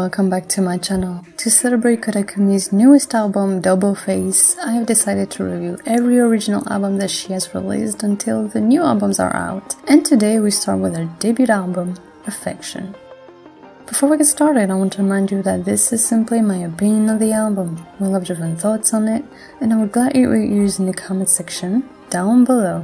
welcome back to my channel. To celebrate Koda Kumi's newest album, Double Face, I have decided to review every original album that she has released until the new albums are out. And today we start with her debut album, Affection. Before we get started, I want to remind you that this is simply my opinion of the album. We'll have different thoughts on it, and I would gladly hear yours in the comment section down below.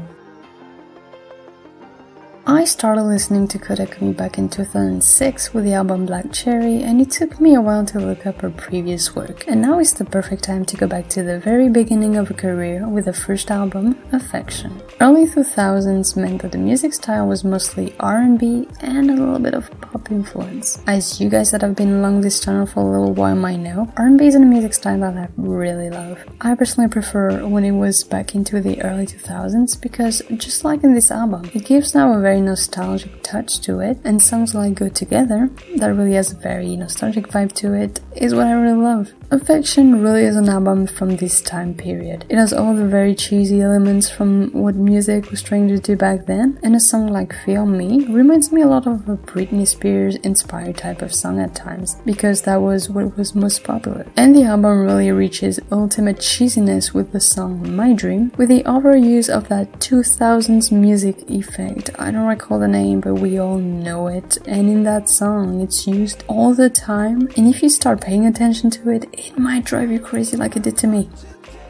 I started listening to Koda Kumi back in 2006 with the album Black Cherry, and it took me a while to look up her previous work, and now is the perfect time to go back to the very beginning of her career with her first album, Affection. Early 2000s meant that the music style was mostly R&B and a little bit of pop influence. As you guys that have been along this channel for a little while might know, R&B is a music style that I really love. I personally prefer when it was back into the early 2000s because, just like in this album, it gives now a very nostalgic touch to it, and songs like Go Together, that really has a very nostalgic vibe to it, is what I really love. Affection really is an album from this time period. It has all the very cheesy elements from what music was trying to do back then, and a song like Feel Me reminds me a lot of a Britney Spears inspired type of song at times, because that was what was most popular. And the album really reaches ultimate cheesiness with the song My Dream, with the overuse of that 2000s music effect. I don't recall the name, but we all know it, and in that song it's used all the time, and if you start paying attention to it, it might drive you crazy like it did to me.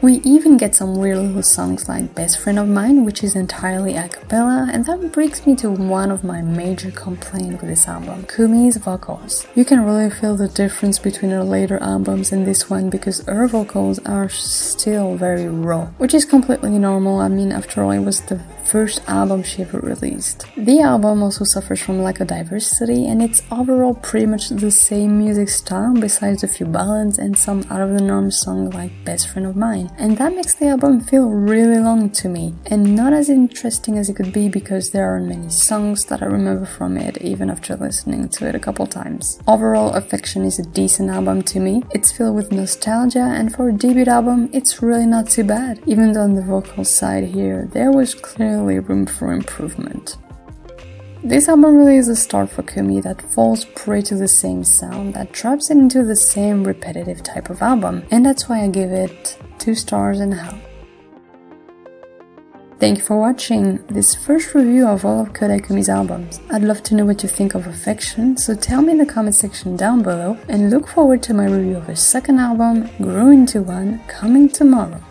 We even get some weird little songs like Best Friend of Mine, which is entirely a cappella, and that brings me to one of my major complaints with this album, Kumi's vocals. You can really feel the difference between her later albums and this one because her vocals are still very raw, which is completely normal. I mean, after all, it was the first album she ever released. The album also suffers from lack of diversity, and it's overall pretty much the same music style besides a few ballads and some out-of-the-norm songs like Best Friend of Mine. And that makes the album feel really long to me, and not as interesting as it could be because there aren't many songs that I remember from it even after listening to it a couple times. Overall, Affection is a decent album to me. It's filled with nostalgia, and for a debut album, it's really not too bad, even though on the vocal side here, there was clearly room for improvement. This album really is a start for Kumi that falls prey to the same sound, that drops it into the same repetitive type of album, and that's why I give it 2 stars and a half. Thank you for watching this first review of all of Koda Kumi's albums. I'd love to know what you think of Affection, so tell me in the comment section down below, and look forward to my review of her second album, Grow Into One, coming tomorrow.